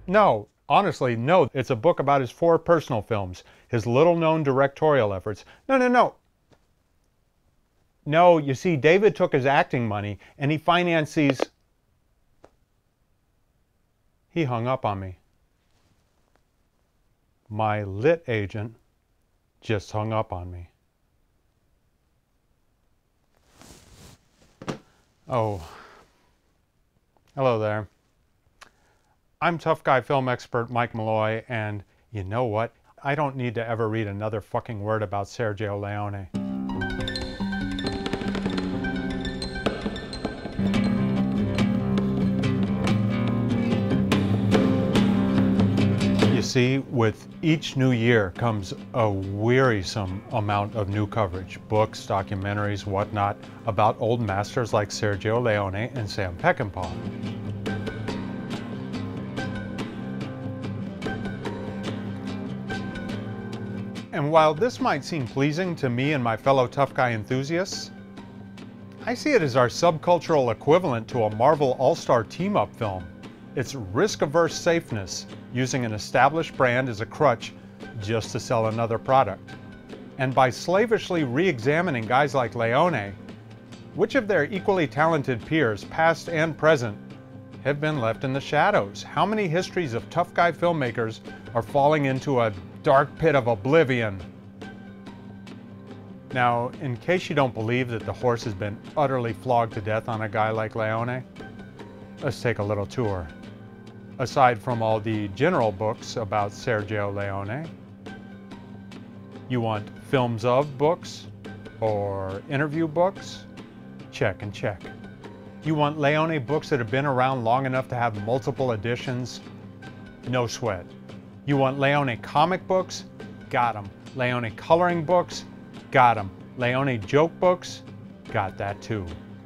no, honestly, no. It's a book about his 4 personal films, his little-known directorial efforts. No, no, no. No, you see, David took his acting money and he financed these. He hung up on me. My lit agent just hung up on me. Oh, hello there. I'm tough guy film expert Mike Malloy, and you know what? I don't need to ever read another fucking word about Sergio Leone. You see, with each new year comes a wearisome amount of new coverage, books, documentaries, whatnot, about old masters like Sergio Leone and Sam Peckinpah. And while this might seem pleasing to me and my fellow tough guy enthusiasts, I see it as our subcultural equivalent to a Marvel all-star team-up film. It's risk-averse safeness, using an established brand as a crutch just to sell another product. And by slavishly re-examining guys like Leone, which of their equally talented peers, past and present, have been left in the shadows? How many histories of tough guy filmmakers are falling into a dark pit of oblivion? Now, in case you don't believe that the horse has been utterly flogged to death on a guy like Leone, let's take a little tour. Aside from all the general books about Sergio Leone, you want films of books or interview books? Check and check. You want Leone books that have been around long enough to have multiple editions? No sweat. You want Leone comic books? Got 'em. Leone coloring books? Got 'em. Leone joke books? Got that too.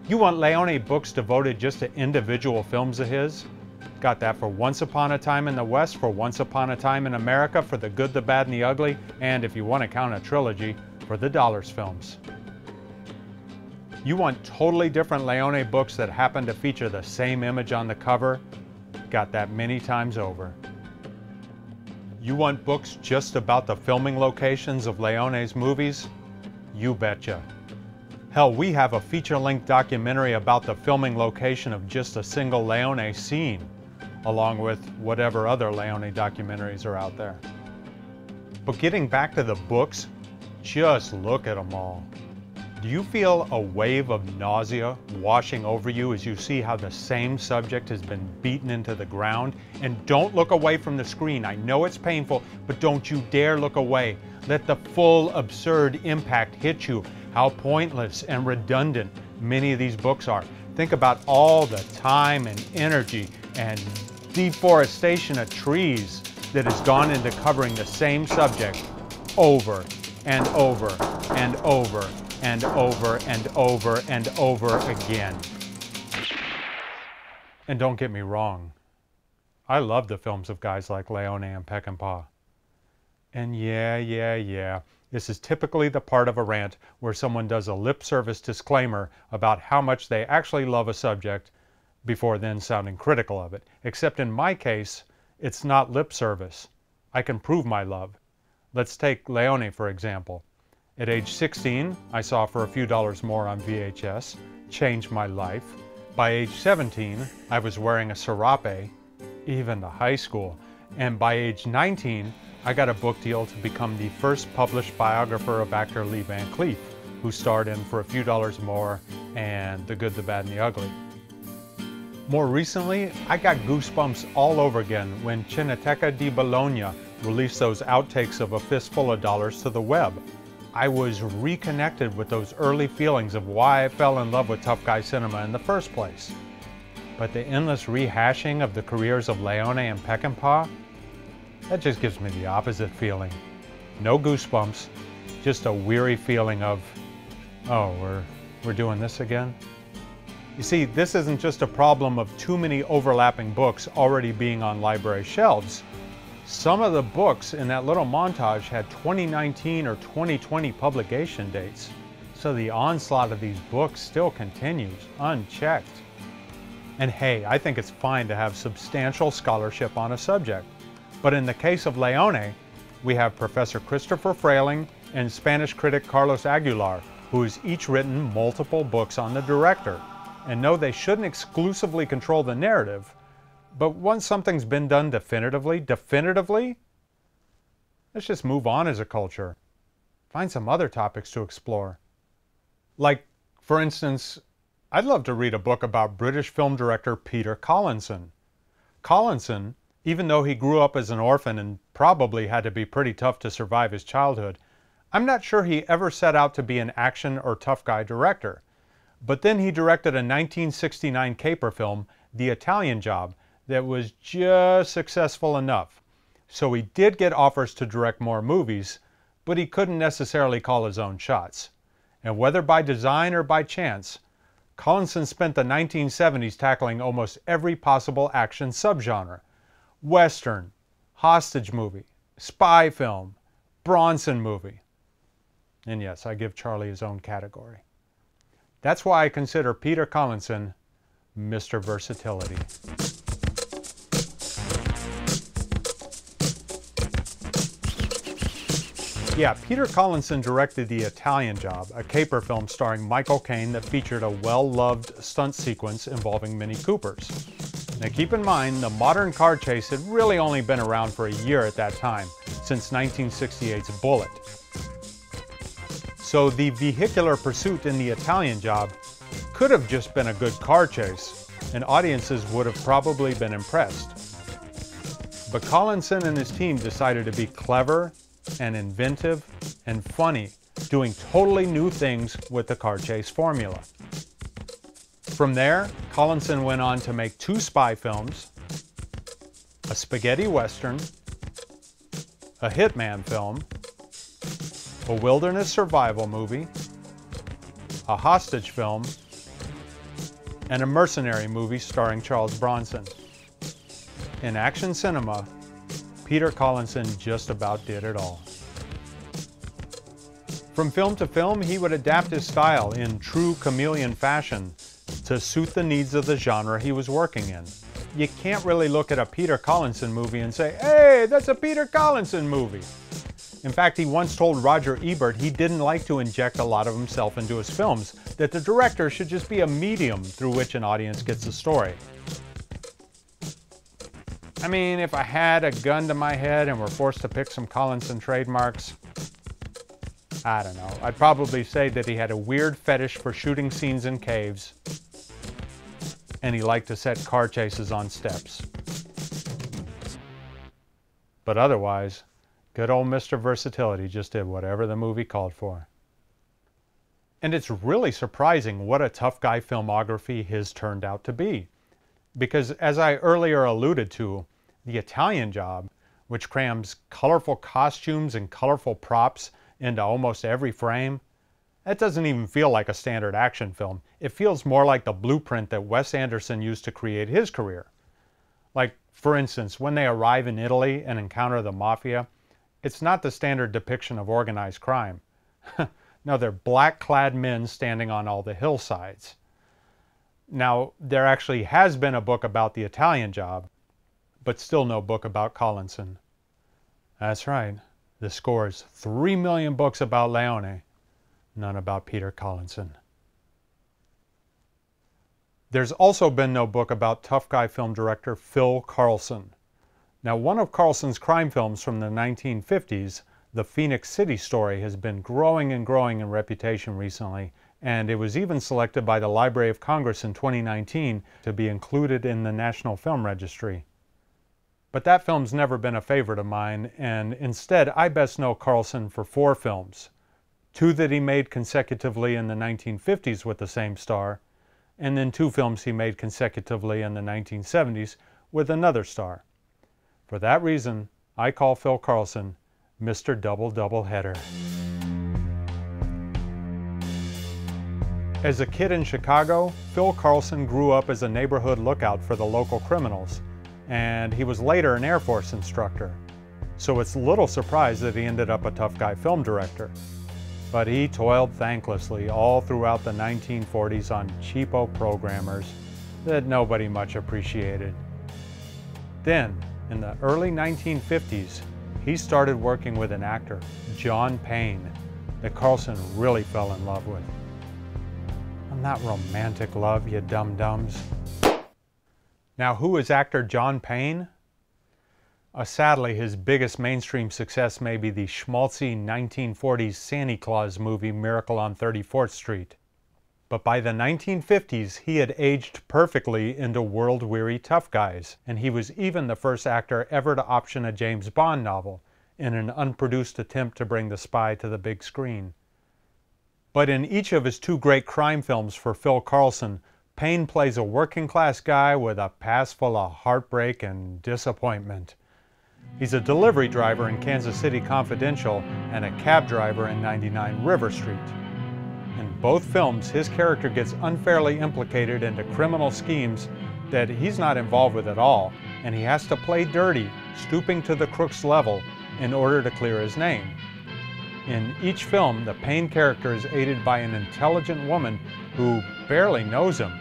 You want Leone books devoted just to individual films of his? Got that for Once Upon a Time in the West, for Once Upon a Time in America, for The Good, the Bad, and the Ugly, and if you want to count a trilogy, for the Dollars films. You want totally different Leone books that happen to feature the same image on the cover? Got that many times over. You want books just about the filming locations of Leone's movies? You betcha. Hell, we have a feature-length documentary about the filming location of just a single Leone scene, along with whatever other Leone documentaries are out there. But getting back to the books, just look at them all. Do you feel a wave of nausea washing over you as you see how the same subject has been beaten into the ground? And don't look away from the screen. I know it's painful, but don't you dare look away. Let the full absurd impact hit you. How pointless and redundant many of these books are. Think about all the time and energy and deforestation of trees that has gone into covering the same subject over and over and over and over and over and over again. And don't get me wrong, I love the films of guys like Leone and Peckinpah. And yeah, this is typically the part of a rant where someone does a lip service disclaimer about how much they actually love a subject before then sounding critical of it. Except in my case, it's not lip service. I can prove my love. Let's take Leone, for example. At age 16, I saw For a Few Dollars More on VHS, changed my life. By age 17, I was wearing a serape, even to high school. And by age 19, I got a book deal to become the first published biographer of actor Lee Van Cleef, who starred in For a Few Dollars More and The Good, the Bad, and the Ugly. More recently, I got goosebumps all over again when Cineteca di Bologna released those outtakes of A Fistful of Dollars to the web. I was reconnected with those early feelings of why I fell in love with tough guy cinema in the first place. But the endless rehashing of the careers of Leone and Peckinpah, that just gives me the opposite feeling. No goosebumps, just a weary feeling of, oh, we're doing this again? You see, this isn't just a problem of too many overlapping books already being on library shelves. Some of the books in that little montage had 2019 or 2020 publication dates, so the onslaught of these books still continues, unchecked. And hey, I think it's fine to have substantial scholarship on a subject. But in the case of Leone, we have Professor Christopher Frayling and Spanish critic Carlos Aguilar, who has each written multiple books on the director. And no, they shouldn't exclusively control the narrative, but once something's been done definitively, let's just move on as a culture. Find some other topics to explore. Like, for instance, I'd love to read a book about British film director Peter Collinson. Collinson, even though he grew up as an orphan and probably had to be pretty tough to survive his childhood, I'm not sure he ever set out to be an action or tough guy director. But then he directed a 1969 caper film, The Italian Job, that was just successful enough. So he did get offers to direct more movies, but he couldn't necessarily call his own shots. And whether by design or by chance, Collinson spent the 1970s tackling almost every possible action subgenre. Western, hostage movie, spy film, Bronson movie. And yes, I give Charlie his own category. That's why I consider Peter Collinson Mr. Versatility. Yeah, Peter Collinson directed The Italian Job, a caper film starring Michael Caine that featured a well-loved stunt sequence involving Mini Coopers. Now keep in mind, the modern car chase had really only been around for a year at that time, since 1968's Bullitt. So the vehicular pursuit in The Italian Job could have just been a good car chase, and audiences would have probably been impressed. But Collinson and his team decided to be clever and inventive and funny, doing totally new things with the car chase formula. From there, Collinson went on to make 2 spy films, a spaghetti western, a hitman film, a wilderness survival movie, a hostage film, and a mercenary movie starring Charles Bronson. In action cinema, Peter Collinson just about did it all. From film to film, he would adapt his style in true chameleon fashion to suit the needs of the genre he was working in. You can't really look at a Peter Collinson movie and say, hey, that's a Peter Collinson movie. In fact, he once told Roger Ebert he didn't like to inject a lot of himself into his films, that the director should just be a medium through which an audience gets the story. I mean, if I had a gun to my head and were forced to pick some Collinson trademarks, I don't know. I'd probably say that he had a weird fetish for shooting scenes in caves, and he liked to set car chases on steps. But otherwise, good old Mr. Versatility just did whatever the movie called for. And it's really surprising what a tough guy filmography his turned out to be. Because as I earlier alluded to, The Italian Job, which crams colorful costumes and colorful props into almost every frame, that doesn't even feel like a standard action film. It feels more like the blueprint that Wes Anderson used to create his career. Like, for instance, when they arrive in Italy and encounter the mafia, it's not the standard depiction of organized crime. No, they're black-clad men standing on all the hillsides. Now, there actually has been a book about The Italian Job, but still no book about Collinson. That's right. The score is 3 million books about Leone, none about Peter Collinson. There's also been no book about tough guy film director Phil Karlson. Now, one of Karlson's crime films from the 1950s, The Phoenix City Story, has been growing and growing in reputation recently, and it was even selected by the Library of Congress in 2019 to be included in the National Film Registry. But that film's never been a favorite of mine, and instead I best know Karlson for 4 films. 2 that he made consecutively in the 1950s with the same star, and then 2 films he made consecutively in the 1970s with another star. For that reason, I call Phil Karlson Mr. Double Header. As a kid in Chicago, Phil Karlson grew up as a neighborhood lookout for the local criminals, and he was later an Air Force instructor. So it's little surprise that he ended up a tough guy film director. But he toiled thanklessly all throughout the 1940s on cheapo programmers, that nobody much appreciated. Then, in the early 1950s, he started working with an actor, John Payne, that Carlson really fell in love with. Not romantic love, you dum-dums. Now, who is actor John Payne? Sadly, his biggest mainstream success may be the schmaltzy 1940s Santa Claus movie Miracle on 34th Street. But by the 1950s, he had aged perfectly into world-weary tough guys, and he was even the first actor ever to option a James Bond novel in an unproduced attempt to bring the spy to the big screen. But in each of his two great crime films for Phil Carlson, Payne plays a working-class guy with a past full of heartbreak and disappointment. He's a delivery driver in Kansas City Confidential and a cab driver in 99 River Street. In both films, his character gets unfairly implicated into criminal schemes that he's not involved with at all, and he has to play dirty, stooping to the crook's level in order to clear his name. In each film, the Payne character is aided by an intelligent woman who barely knows him,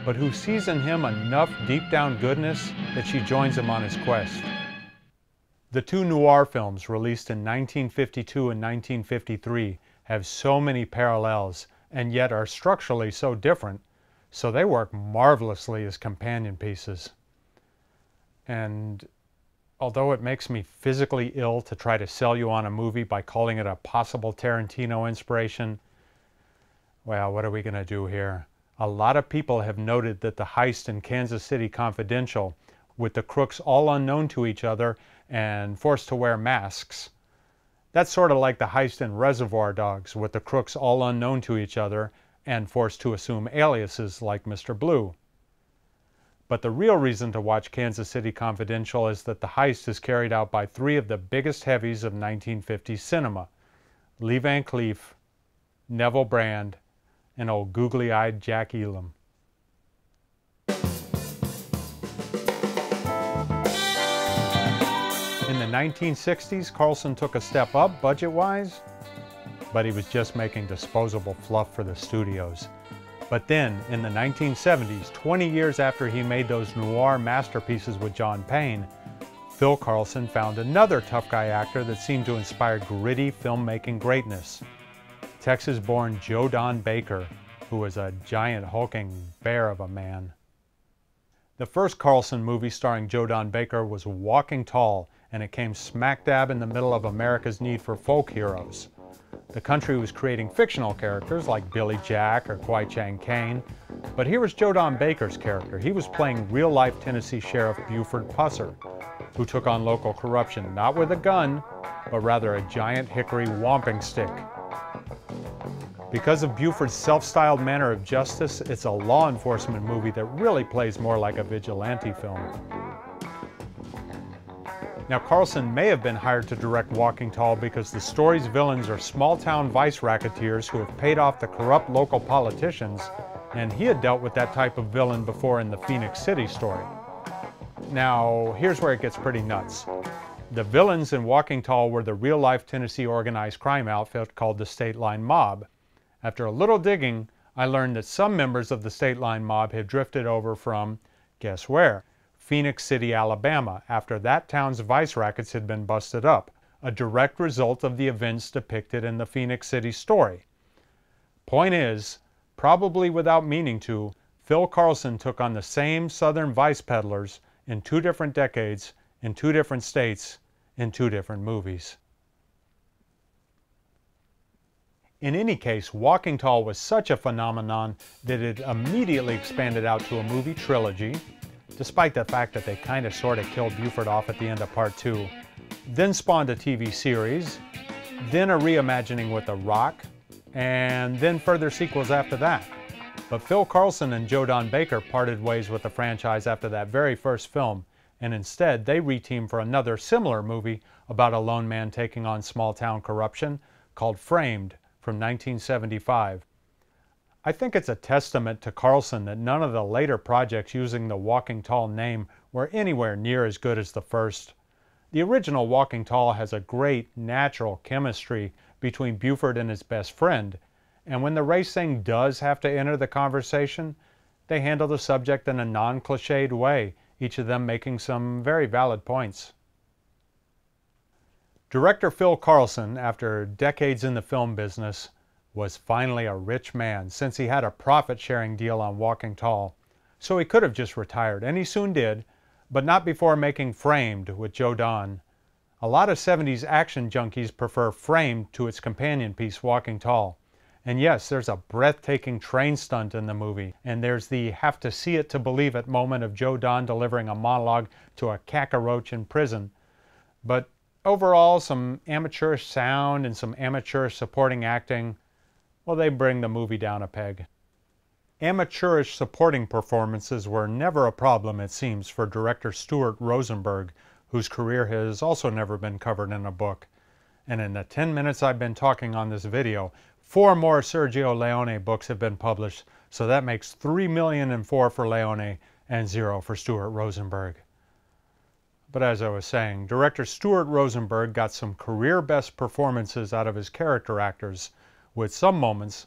but who sees in him enough deep-down goodness that she joins him on his quest. The two noir films released in 1952 and 1953 have so many parallels and yet are structurally so different, so they work marvelously as companion pieces. And although it makes me physically ill to try to sell you on a movie by calling it a possible Tarantino inspiration, well, what are we going to do here? A lot of people have noted that the heist in Kansas City Confidential, with the crooks all unknown to each other and forced to wear masks, that's sort of like the heist in Reservoir Dogs, with the crooks all unknown to each other and forced to assume aliases like Mr. Blue. But the real reason to watch Kansas City Confidential is that the heist is carried out by three of the biggest heavies of 1950s cinema: Lee Van Cleef, Neville Brand, and old googly-eyed Jack Elam. In the 1960s, Carlson took a step up budget-wise, but he was just making disposable fluff for the studios. But then, in the 1970s, 20 years after he made those noir masterpieces with John Payne, Phil Carlson found another tough guy actor that seemed to inspire gritty filmmaking greatness: Texas-born Joe Don Baker, who was a giant hulking bear of a man. The first Carlson movie starring Joe Don Baker was Walking Tall, and it came smack dab in the middle of America's need for folk heroes. The country was creating fictional characters like Billy Jack or Kwai Chang Caine, but here was Joe Don Baker's character. He was playing real-life Tennessee Sheriff Buford Pusser, who took on local corruption not with a gun, but rather a giant hickory whomping stick. Because of Buford's self-styled manner of justice, it's a law enforcement movie that really plays more like a vigilante film. Now, Carlson may have been hired to direct Walking Tall because the story's villains are small-town vice racketeers who have paid off the corrupt local politicians, and he had dealt with that type of villain before in the Phoenix City story. Now, here's where it gets pretty nuts. The villains in Walking Tall were the real-life Tennessee organized crime outfit called the State Line Mob. After a little digging, I learned that some members of the State Line Mob had drifted over from, guess where? Phoenix City, Alabama, after that town's vice rackets had been busted up, a direct result of the events depicted in the Phoenix City story. Point is, probably without meaning to, Phil Carlson took on the same Southern vice peddlers in 2 different decades, in 2 different states, in 2 different movies. In any case, Walking Tall was such a phenomenon that it immediately expanded out to a movie trilogy, despite the fact that they kind of sort of killed Buford off at the end of part 2, then spawned a TV series, then a reimagining with The Rock, and then further sequels after that. But Phil Carlson and Joe Don Baker parted ways with the franchise after that very first film, and instead they reteamed for another similar movie about a lone man taking on small-town corruption called Framed from 1975. I think it's a testament to Carlson that none of the later projects using the Walking Tall name were anywhere near as good as the first. The original Walking Tall has a great natural chemistry between Buford and his best friend, and when the race thing does have to enter the conversation, They handle the subject in a non-cliched way, each of them making some very valid points. Director Phil Karlson, after decades in the film business, was finally a rich man since he had a profit-sharing deal on Walking Tall. So he could have just retired, and he soon did, but not before making Framed with Joe Don. A lot of 70s action junkies prefer Framed to its companion piece, Walking Tall. And yes, there's a breathtaking train stunt in the movie, and there's the have to see it to believe it moment of Joe Don delivering a monologue to a cockroach in prison. But overall, some amateurish sound and some amateurish supporting acting, well, they bring the movie down a peg. Amateurish supporting performances were never a problem, it seems, for director Stuart Rosenberg, whose career has also never been covered in a book. And in the 10 minutes I've been talking on this video, 4 more Sergio Leone books have been published, so that makes 3,000,004 for Leone and 0 for Stuart Rosenberg. But as I was saying, director Stuart Rosenberg got some career-best performances out of his character actors, with some moments,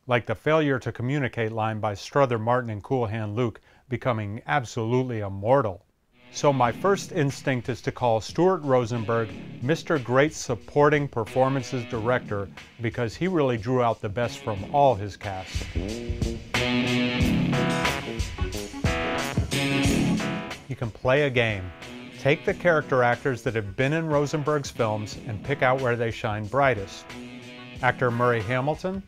like the failure to communicate line by Strother Martin and Cool Hand Luke, becoming absolutely immortal. So my first instinct is to call Stuart Rosenberg Mr. Great Supporting Performances Director because he really drew out the best from all his cast. You can play a game. Take the character actors that have been in Rosenberg's films and pick out where they shine brightest. Actor Murray Hamilton?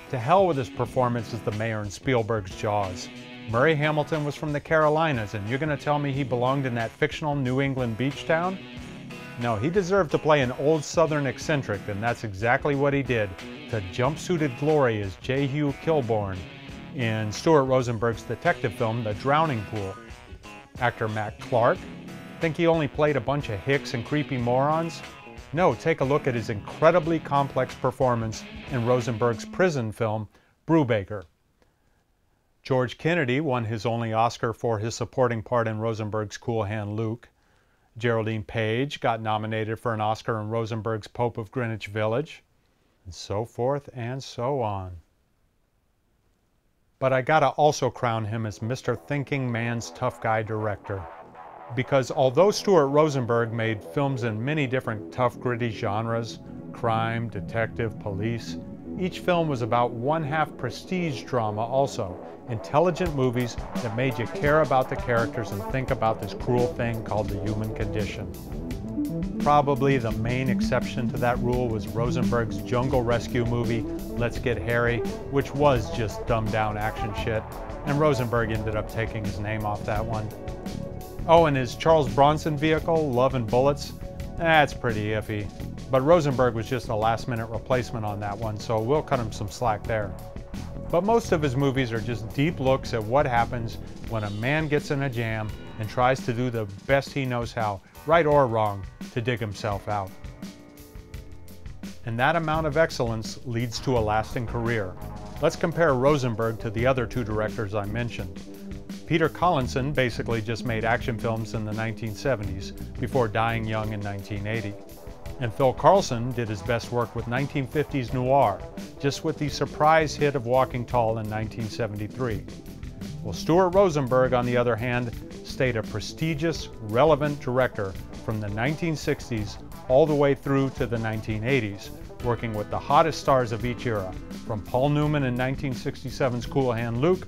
To hell with his performance as the mayor in Spielberg's Jaws. Murray Hamilton was from the Carolinas, and you're going to tell me he belonged in that fictional New England beach town? No, he deserved to play an old Southern eccentric, and that's exactly what he did, to jumpsuited glory as J. Hugh Kilbourne in Stuart Rosenberg's detective film, The Drowning Pool. Actor Matt Clark? Think he only played a bunch of hicks and creepy morons? No, take a look at his incredibly complex performance in Rosenberg's prison film, Brubaker. George Kennedy won his only Oscar for his supporting part in Rosenberg's Cool Hand Luke. Geraldine Page got nominated for an Oscar in Rosenberg's Pope of Greenwich Village, and so forth and so on. But I gotta also crown him as Mr. Thinking Man's Tough Guy Director. Because although Stuart Rosenberg made films in many different tough, gritty genres, crime, detective, police, each film was about one-half prestige drama also, intelligent movies that made you care about the characters and think about this cruel thing called the human condition. Probably the main exception to that rule was Rosenberg's jungle rescue movie, Let's Get Hairy, which was just dumbed-down action shit, and Rosenberg ended up taking his name off that one. Oh, and his Charles Bronson vehicle, Love and Bullets, that's pretty iffy. But Rosenberg was just a last-minute replacement on that one, so we'll cut him some slack there. But most of his movies are just deep looks at what happens when a man gets in a jam and tries to do the best he knows how, right or wrong, to dig himself out. And that amount of excellence leads to a lasting career. Let's compare Rosenberg to the other 2 directors I mentioned. Peter Collinson basically just made action films in the 1970s before dying young in 1980. And Phil Karlson did his best work with 1950s noir, just with the surprise hit of Walking Tall in 1973. Well, Stuart Rosenberg, on the other hand, stayed a prestigious, relevant director from the 1960s all the way through to the 1980s, working with the hottest stars of each era, from Paul Newman in 1967's Cool Hand Luke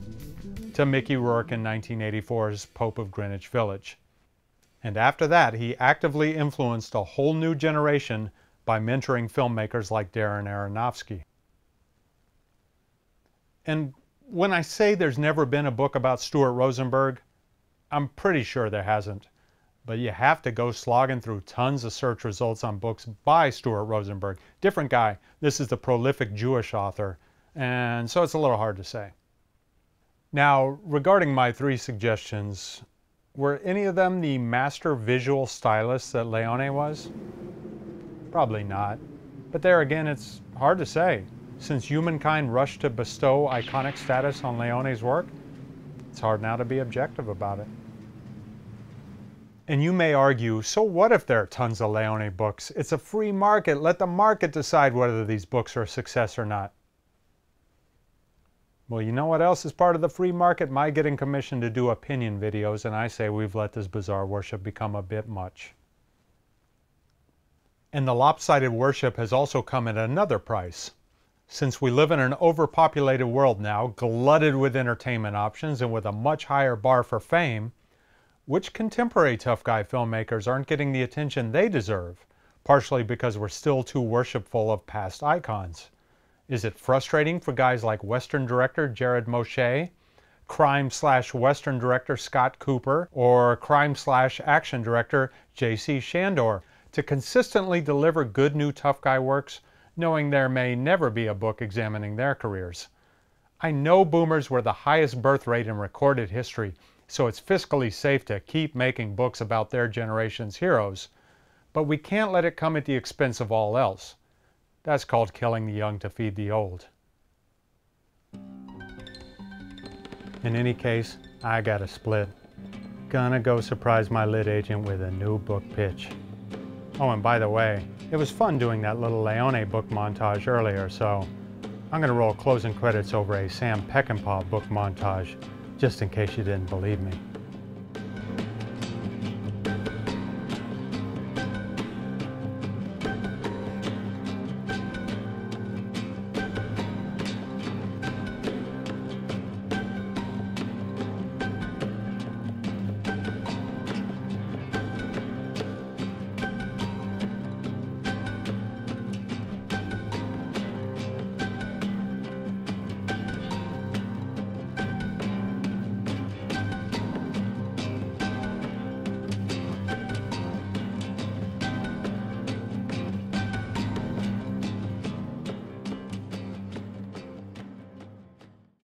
to Mickey Rourke in 1984's Pope of Greenwich Village. And after that, he actively influenced a whole new generation by mentoring filmmakers like Darren Aronofsky. And when I say there's never been a book about Stuart Rosenberg, I'm pretty sure there hasn't. But you have to go slogging through tons of search results on books by Stuart Rosenberg. Different guy. This is the prolific Jewish author, and so it's a little hard to say. Now, regarding my 3 suggestions, were any of them the master visual stylist that Leone was? Probably not. But there again, it's hard to say. Since humankind rushed to bestow iconic status on Leone's work, it's hard now to be objective about it. And you may argue, so what if there are tons of Leone books? It's a free market. Let the market decide whether these books are a success or not. Well, you know what else is part of the free market? My getting commissioned to do opinion videos, and I say we've let this bizarre worship become a bit much. And the lopsided worship has also come at another price. Since we live in an overpopulated world now, glutted with entertainment options and with a much higher bar for fame, which contemporary tough guy filmmakers aren't getting the attention they deserve, partially because we're still too worshipful of past icons? Is it frustrating for guys like Western director Jared Moshe, crime/Western director Scott Cooper, or crime/action director J.C. Shandor to consistently deliver good new tough guy works, knowing there may never be a book examining their careers? I know boomers were the highest birth rate in recorded history, so it's fiscally safe to keep making books about their generation's heroes, but we can't let it come at the expense of all else. That's called killing the young to feed the old. In any case, I got a split. Gonna go surprise my lit agent with a new book pitch. Oh, and by the way, it was fun doing that little Leone book montage earlier, so I'm gonna roll closing credits over a Sam Peckinpah book montage, just in case you didn't believe me.